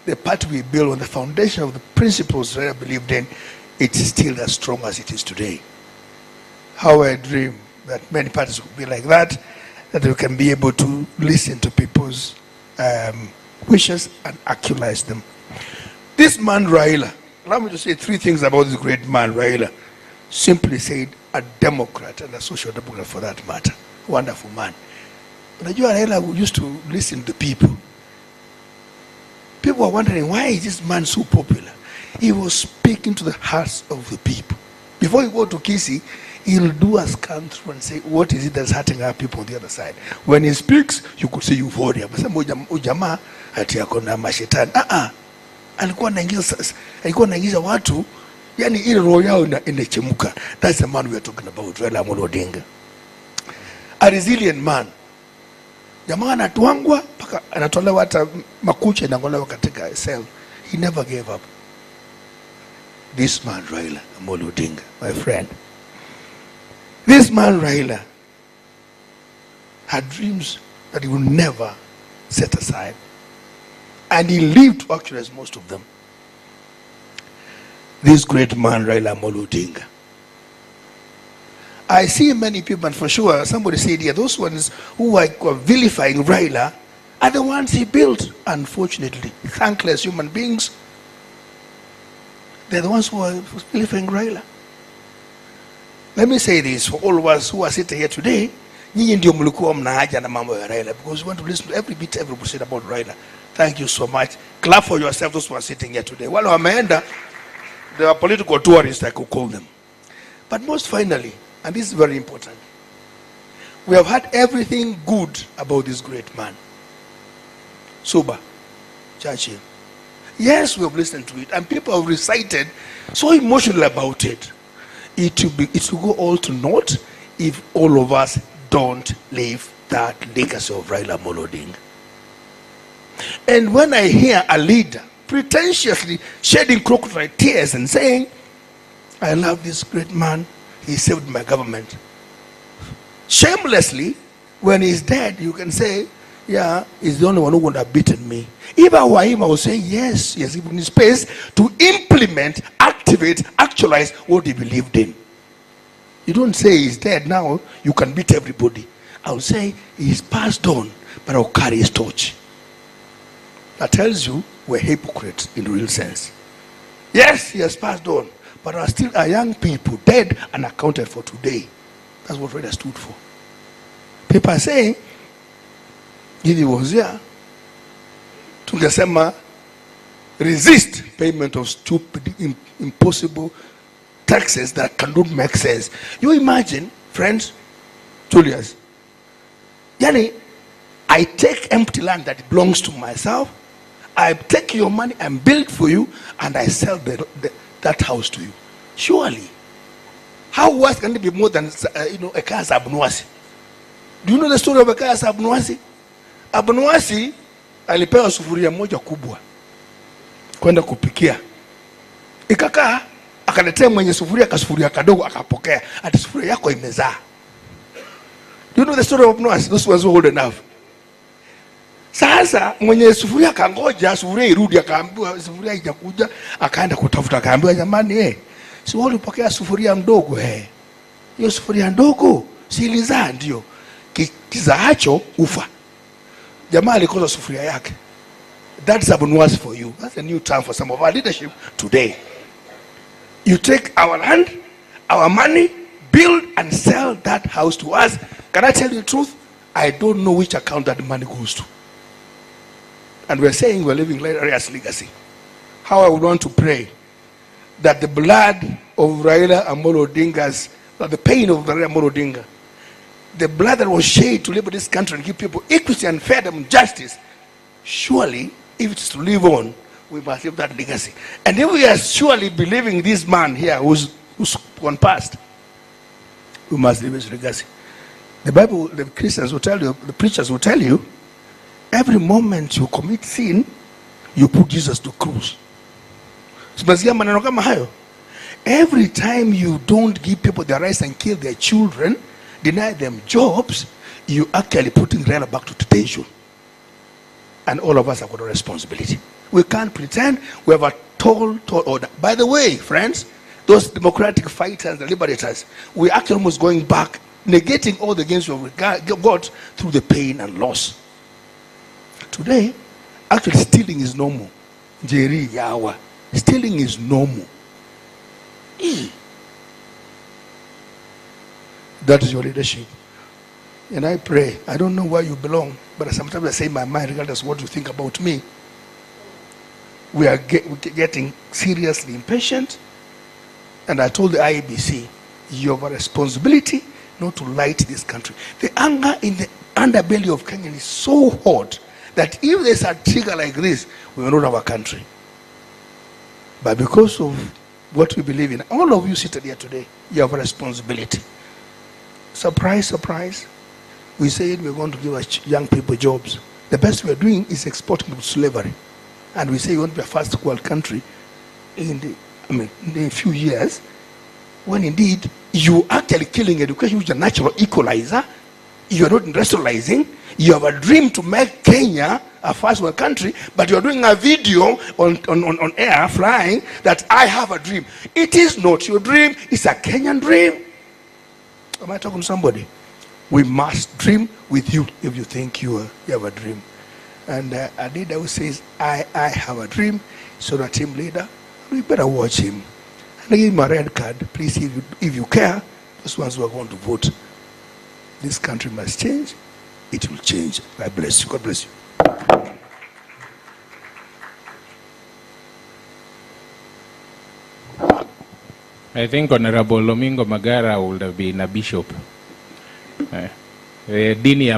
the party we built on the foundation of the principles that I believed in, it's still as strong as it is today. How I dream that many parties will be like that we can be able to listen to people's wishes and actualize them. This man Raila, allow me to say three things about this great man Raila. Simply said, a Democrat and a Social Democrat for that matter. Wonderful man. But Raila used to listen to people. People were wondering, why is this man so popular? He was speaking to the hearts of the people. Before he go to Kisii, he'll do a scan through and say, what is it that's hurting our people on the other side? When he speaks, you could see euphoria. But some ujamaa ati yako na mashetani. Alikuwa anaingiza watu, yani ile roho yao inachemuka. That's the man we are talking about, Raila Amolo Odinga. A resilient man. Jamaa anatuangwa paka anatolewa hata makucha inangolewa katika cell. He never gave up. This man Raila Amolo Odinga, my friend. This man Raila had dreams that he would never set aside. And he lived to actualize most of them. This great man Raila Amolo Odinga. I see many people, and for sure somebody said here, those ones who are vilifying Raila are the ones he built. Unfortunately, thankless human beings. They're the ones who are vilifying Raila. Let me say this for all of us who are sitting here today. Nyinyi ndio mlikuwa mnaaja na mambo ya Raila, because you want to listen to every bit everybody said about Raila. Thank you so much. Clap for yourself, those who are sitting here today. Wale wameenda, they are political tourists, I could call them. But most finally, and this is very important, we have heard everything good about this great man. Suba, Churchill. Yes, we have listened to it, and people have recited so emotionally about it. It will go all to naught if all of us don't leave that legacy of Raila Amolo Odinga. And when I hear a leader pretentiously shedding crocodile tears and saying, I love this great man, he saved my government. Shamelessly, when he's dead, you can say, yeah, he's the only one who would have beaten me. If I were him, I would say, yes, he has given me space to implement, activate, actualize what he believed in. You don't say he's dead now, you can beat everybody. I would say he's passed on, but I'll carry his torch. That tells you we're hypocrites in the real sense. Yes, he has passed on, but are still a young people, dead and accounted for today. That's what Raila stood for. People are saying, if he was here, tungesema resist payment of stupid, impossible taxes that cannot make sense. You imagine, friends, Julius, yani, I take empty land that belongs to myself, I take your money and build for you, and I sell that house to you. Surely, how worse can it be more than a car as Abunwasi? Do you know the story of a car as Abunwasi? Abunwasi alipewa sufuria moja kubwa kwenda kupikia. Ikakaa akaletea mwenye sufuria kasufuria kadogo akapokea. Ati sufuria yako imezaa. Do you know the story of Abunwasi? Those ones who are old enough. Sasa mwenye sufuria kangoja sufuria irudi, akaambiwa sufuria haijakuja, akaenda kutafuta, akaambiwa jamani, si wao ulipokea sufuria mdogo hiyo sufuria ndogo si ilizaa? Ndio. Kizaacho ufa. Jamaa alikosa sufuria yake. That's Abunwasi for you. That's a new term for some of our leadership today. You take our land, our money, build and sell that house to us. Can I tell you the truth? I don't know which account that money goes to. And we're saying we're living Raila's legacy. How I would want to pray that the blood of Raila Amolo Odinga's, that the pain of Raila Amolo Odinga, the blood that was shed to liberate this country and give people equity and fairness and justice, surely, if it's to live on, we must live that legacy. And if we are surely believing this man here who's gone past, we must live his legacy. The Bible, the Christians will tell you, the preachers will tell you, every moment you commit sin, you put Jesus to cross. Every time you don't give people their rights and kill their children, deny them jobs, you actually putting Raila back to detention. And all of us have got a responsibility. We can't pretend we have a tall order. By the way, friends, those democratic fighters, the liberators, we're actually almost going back, negating all the gains we got through the pain and loss. Today, actually stealing is normal. Jerry Yawa. Stealing is normal. That is your leadership. And I pray, I don't know where you belong, but sometimes I say in my mind, regardless of what you think about me, we are getting seriously impatient. And I told the IEBC, you have a responsibility not to light this country. The anger in the underbelly of Kenya is so hot that if there's a trigger like this, we will not have a country. But because of what we believe in, all of you seated here today, you have a responsibility. Surprise, surprise. We said we're going to give our young people jobs. The best we're doing is exporting them to slavery. And we say we want to be a first world country in a few years, when indeed you actually killing education, which is a natural equalizer. You are not industrializing. You have a dream to make Kenya a first world country, but you are doing a video on air flying that I have a dream. It is not your dream. It's a Kenyan dream. Am I talking to somebody? We must dream with you if you think you have a dream. And a leader who says, I have a dream, so the team leader, we better watch him. And I give him a red card. Please, if you care, those ones who are going to vote. This country must change. It will change. God bless you. God bless you. I think Honorable Omingo Magara would have been a bishop. Dini